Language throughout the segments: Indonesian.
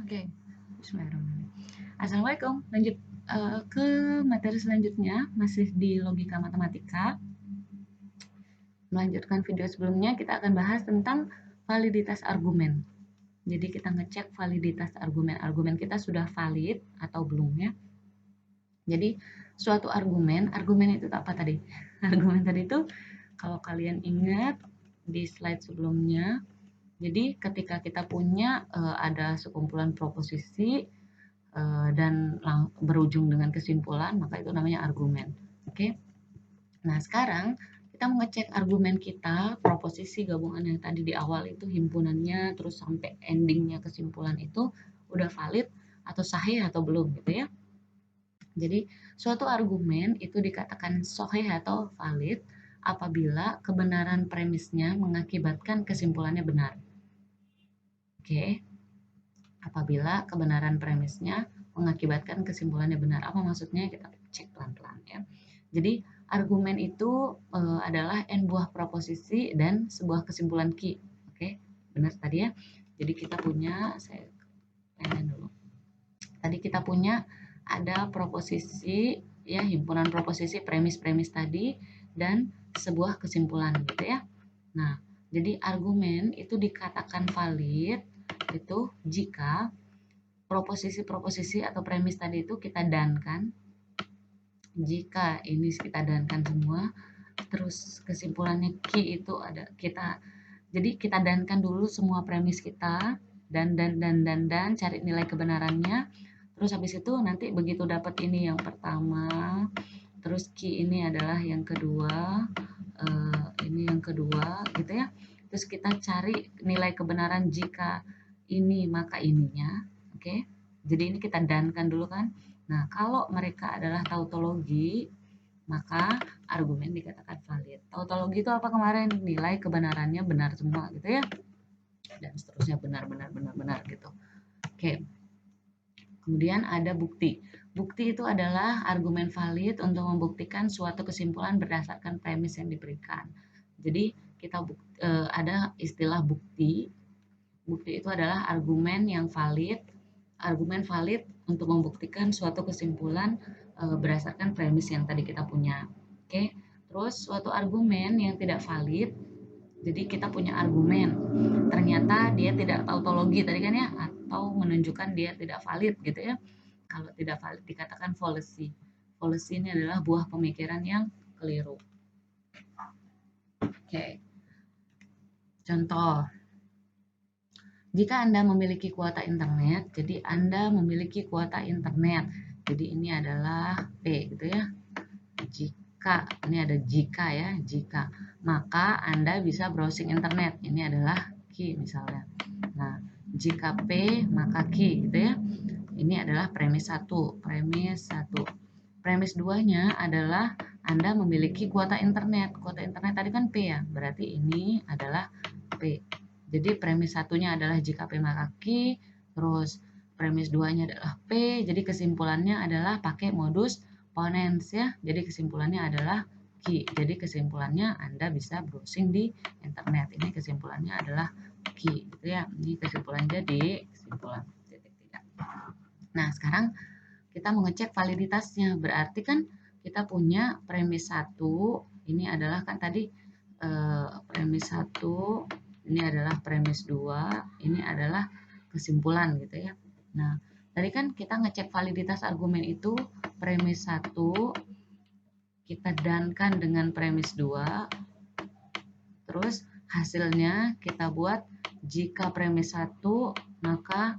Oke, bismillahirrahmanirrahim. Assalamualaikum. Lanjut ke materi selanjutnya, masih di logika matematika. Melanjutkan video sebelumnya, kita akan bahas tentang validitas argumen. Jadi kita ngecek validitas argumen kita sudah valid atau belum ya. Jadi suatu argumen itu apa tadi? Argumen tadi itu kalau kalian ingat di slide sebelumnya, jadi ketika kita punya ada sekumpulan proposisi dan berujung dengan kesimpulan, maka itu namanya argumen. Oke. Nah, sekarang kita mengecek argumen kita, proposisi gabungan yang tadi di awal itu himpunannya terus sampai endingnya kesimpulan itu udah valid atau sahih atau belum gitu ya. Jadi suatu argumen itu dikatakan sahih atau valid apabila kebenaran premisnya mengakibatkan kesimpulannya benar. Oke. Apabila kebenaran premisnya mengakibatkan kesimpulannya benar. Apa maksudnya? Kita cek pelan-pelan ya. Jadi argumen itu adalah n buah proposisi dan sebuah kesimpulan Q. Oke, benar tadi ya. Jadi kita punya, saya pengen dulu. Tadi kita punya ada proposisi ya, himpunan proposisi premis-premis tadi dan sebuah kesimpulan gitu ya. Nah, jadi argumen itu dikatakan valid itu jika proposisi-proposisi atau premis tadi itu kita dankan. Jika ini kita dankan semua, terus kesimpulannya Q itu ada jadi kita dankan dulu semua premis kita dan cari nilai kebenarannya. Terus habis itu nanti begitu dapat ini yang pertama, terus Q ini adalah yang kedua, ini yang kedua gitu ya. Terus kita cari nilai kebenaran jika ini maka ininya. Oke. Jadi ini kita dankan dulu kan. Nah, kalau mereka adalah tautologi, maka argumen dikatakan valid. Tautologi itu apa kemarin? Nilai kebenarannya benar semua gitu ya. Dan seterusnya benar gitu. Oke. Kemudian ada bukti. Bukti itu adalah argumen valid untuk membuktikan suatu kesimpulan berdasarkan premis yang diberikan. Jadi kita ada istilah bukti. Bukti itu adalah argumen yang valid, argumen valid untuk membuktikan suatu kesimpulan berdasarkan premis yang tadi kita punya. Oke. Terus suatu argumen yang tidak valid, jadi kita punya argumen, ternyata dia tidak tautologi tadi kan ya, atau menunjukkan dia tidak valid gitu ya. Kalau tidak valid dikatakan fallacy. Fallacy ini adalah buah pemikiran yang keliru. Oke. Contoh. Jika Anda memiliki kuota internet, jadi Anda memiliki kuota internet. Jadi ini adalah P gitu ya. Jika, ini ada jika ya, jika. Maka Anda bisa browsing internet. Ini adalah Q misalnya. Nah, jika P maka Q gitu ya. Ini adalah premis 1. Premis 1. Premis 2-nya adalah Anda memiliki kuota internet. Kuota internet tadi kan P ya. Berarti ini adalah P. Jadi premis 1-nya adalah jika P maka Q. Terus premis 2-nya adalah P. Jadi kesimpulannya adalah pakai modus ponens ya. Jadi kesimpulannya adalah Q. Jadi kesimpulannya Anda bisa browsing di internet. Ini kesimpulannya adalah Q gitu ya. Ini kesimpulan jadi kesimpulan titik tidak. Nah, sekarang kita mengecek validitasnya. Berarti kan kita punya premis 1, ini adalah kan tadi premis 1, ini adalah premis 2, ini adalah kesimpulan gitu ya. Nah, tadi kan kita ngecek validitas argumen itu premis 1 kita dankan dengan premis 2. Terus hasilnya kita buat jika premis 1 maka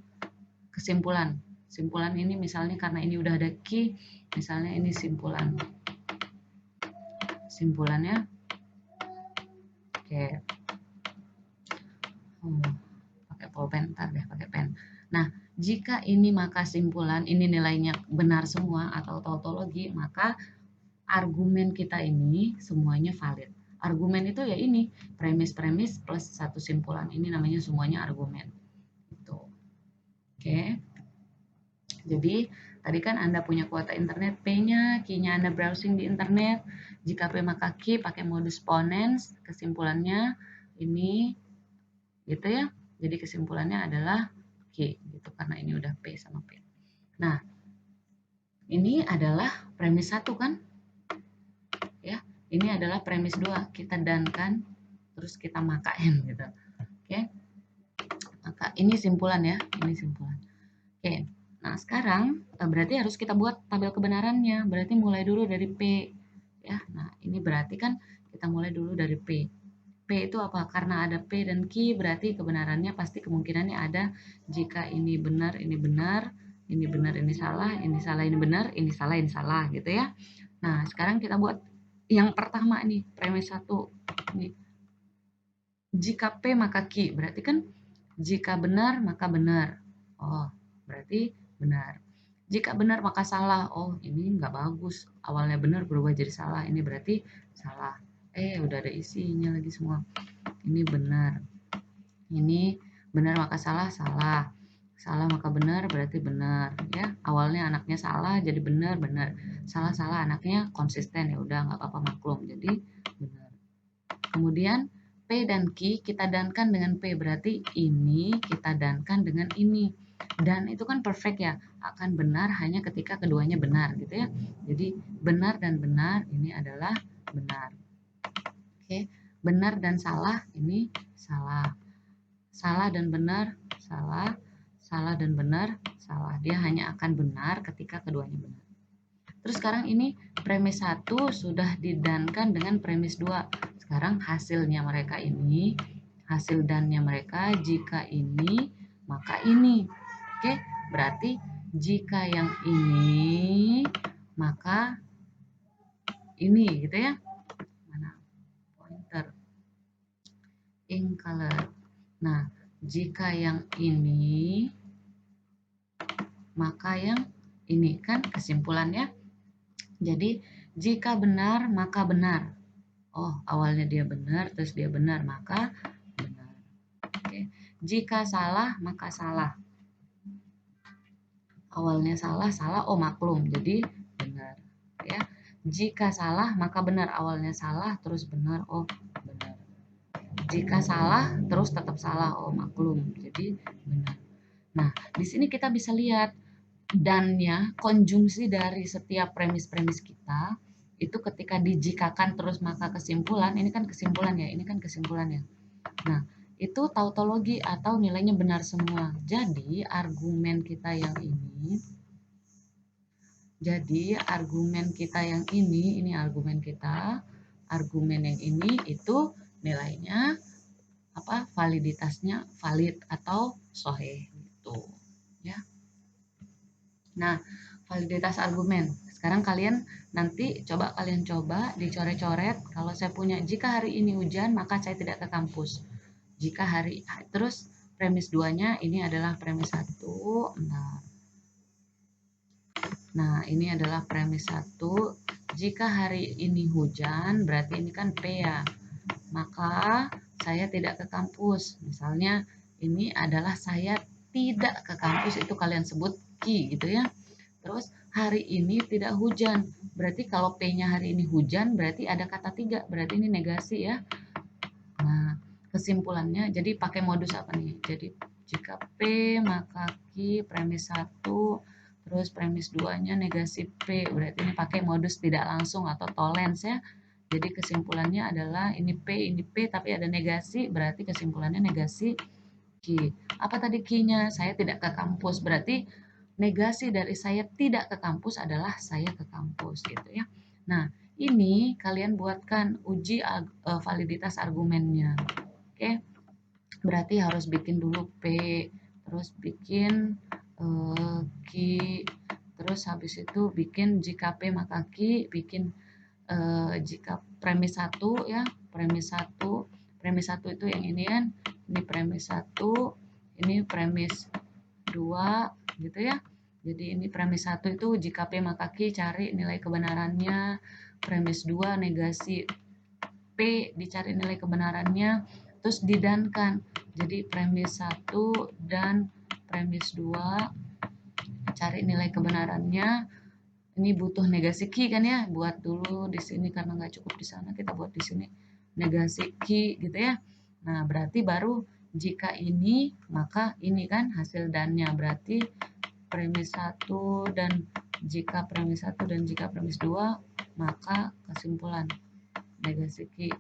kesimpulan. Simpulan ini misalnya karena ini udah ada Q, misalnya ini simpulan. Simpulannya oke. Pakai pulpen ntar deh, pakai pen. Nah, jika ini maka simpulan, ini nilainya benar semua atau tautologi, maka argumen kita ini semuanya valid. Argumen itu ya ini, premis-premis plus satu simpulan. Ini namanya semuanya argumen. Gitu. Oke. Jadi, tadi kan Anda punya kuota internet P-nya, Q-nya Anda browsing di internet. Jika P maka Q pakai modus ponens, kesimpulannya ini gitu ya. Jadi kesimpulannya adalah Q Q gitu, karena ini udah P sama P. Nah, ini adalah premis 1 kan? Ya, ini adalah premis 2. Kita dankan terus kita makain gitu. Oke. Maka ini simpulan ya, ini simpulan. Oke. Nah, sekarang berarti harus kita buat tabel kebenarannya. Berarti mulai dulu dari P ya. Nah, ini berarti kan kita mulai dulu dari P. P itu apa? Karena ada P dan Q, berarti kebenarannya pasti kemungkinannya ada jika ini benar, ini benar, ini benar, ini salah, ini salah, ini benar, ini salah, gitu ya. Nah, sekarang kita buat yang pertama nih, premis 1. Nih. Jika P maka Q, berarti kan jika benar maka benar. Oh, berarti benar. Jika benar maka salah. Oh, ini nggak bagus. Awalnya benar berubah jadi salah. Ini berarti salah. Udah ada isinya lagi semua. Ini benar. Ini benar maka salah, salah. Salah maka benar berarti benar ya. Awalnya anaknya salah jadi benar, benar. Salah anaknya konsisten, ya udah nggak apa-apa, maklum. Jadi benar. Kemudian P dan Q kita dankan dengan P, berarti ini kita dankan dengan ini. Dan itu kan perfect ya, akan benar hanya ketika keduanya benar gitu ya. Jadi benar dan benar ini adalah benar. Oke, benar dan salah ini salah. Salah dan benar, salah. Salah dan benar, salah. Dia hanya akan benar ketika keduanya benar. Terus sekarang ini premis 1 sudah didankan dengan premis 2. Sekarang hasilnya mereka ini, hasil dannya mereka jika ini, maka ini. Oke, berarti jika yang ini, maka ini gitu ya. Mana pointer? Ink color. Nah, jika yang ini, maka yang ini, kan kesimpulannya. Jadi, jika benar, maka benar. Oh, awalnya dia benar, terus dia benar, maka benar. Oke. Jika salah, maka salah. Awalnya salah, oh maklum, jadi benar. Ya. Jika salah, maka benar. Awalnya salah, terus benar, oh benar. Jika salah, terus tetap salah, oh maklum, jadi benar. Nah, di sini kita bisa lihat dannya, konjungsi dari setiap premis-premis kita itu ketika dijikakan terus maka kesimpulan, ini kan kesimpulan ya, ini kan kesimpulan ya. Nah, itu tautologi atau nilainya benar semua. Jadi argumen kita yang ini, ini argumen kita, argumen yang ini itu nilainya apa? Validitasnya valid atau sahih gitu ya. Nah, validitas argumen. Sekarang kalian nanti kalian coba dicoret-coret. Kalau saya punya jika hari ini hujan maka saya tidak ke kampus. Jika terus premis 2-nya ini adalah premis 1. Nah, ini adalah premis 1. Jika hari ini hujan berarti ini kan P ya. Maka saya tidak ke kampus. Misalnya ini adalah saya tidak ke kampus, itu kalian sebut Q gitu ya. Terus hari ini tidak hujan. Berarti kalau P-nya hari ini hujan berarti ada kata 3. Berarti ini negasi ya. Nah, kesimpulannya jadi pakai modus apa nih? Jadi jika P maka Q premis 1 terus premis 2-nya negasi P. Berarti ini pakai modus tidak langsung atau tolens ya. Jadi kesimpulannya adalah ini P tapi ada negasi, berarti kesimpulannya negasi Q. Apa tadi Q-nya? Saya tidak ke kampus. Berarti negasi dari saya tidak ke kampus adalah saya ke kampus gitu ya. Nah, ini kalian buatkan uji validitas argumennya. Oke. Berarti harus bikin dulu P, terus bikin Q, terus habis itu bikin jika P maka Q, bikin jika premis 1 ya, premis 1 itu yang ini kan, ini premis 1, ini premis 2 gitu ya. Jadi ini premis 1 itu jika P maka Q, cari nilai kebenarannya. Premis 2 negasi P, dicari nilai kebenarannya, terus didankan. Jadi premis 1 dan premis 2 cari nilai kebenarannya. Ini butuh negasi Q kan ya, buat dulu di sini karena nggak cukup di sana, kita buat di sini negasi Q gitu ya. Nah, berarti baru jika ini, maka ini kan hasil dannya. Berarti premis 1 dan jika premis 1 dan jika premis 2, maka kesimpulan negasi Q.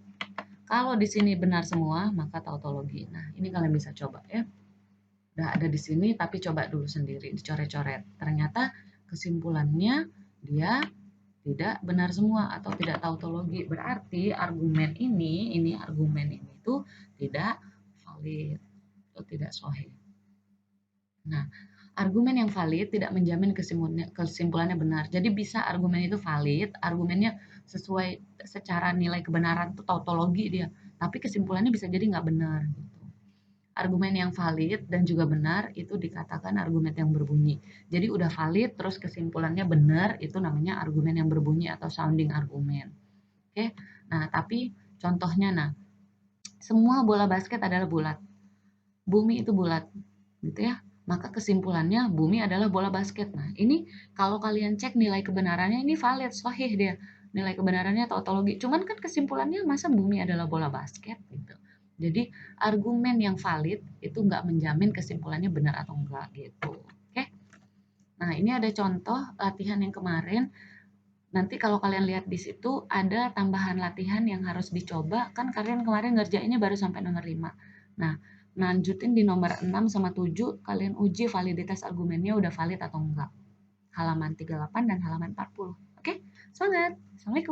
Kalau di sini benar semua, maka tautologi. Nah, ini kalian bisa coba ya. Udah ada di sini, tapi coba dulu sendiri, dicoret-coret. Ternyata kesimpulannya dia tidak benar semua atau tidak tautologi. Berarti argumen ini tuh tidak valid atau tidak sahih. Nah, argumen yang valid tidak menjamin kesimpulannya benar. Jadi bisa argumen itu valid, argumennya sesuai secara nilai kebenaran itu tautologi dia, tapi kesimpulannya bisa jadi nggak benar gitu. Argumen yang valid dan juga benar itu dikatakan argumen yang berbunyi. Jadi udah valid terus kesimpulannya benar, itu namanya argumen yang berbunyi atau sounding argumen. Oke. Nah, tapi contohnya semua bola basket adalah bulat. Bumi itu bulat, gitu ya. Maka kesimpulannya bumi adalah bola basket. Nah, ini kalau kalian cek nilai kebenarannya ini valid, sahih dia. Nilai kebenarannya tautologi. Cuman kan kesimpulannya masa bumi adalah bola basket gitu. Jadi argumen yang valid itu nggak menjamin kesimpulannya benar atau enggak gitu. Oke. Nah, ini ada contoh latihan yang kemarin. Nanti kalau kalian lihat di situ ada tambahan latihan yang harus dicoba. Kan kalian kemarin ngerjainnya baru sampai nomor 5. Nah, lanjutin di nomor 6 sama 7 kalian uji validitas argumennya udah valid atau enggak. Halaman 38 dan halaman 40. Oke? Semangat. Assalamualaikum.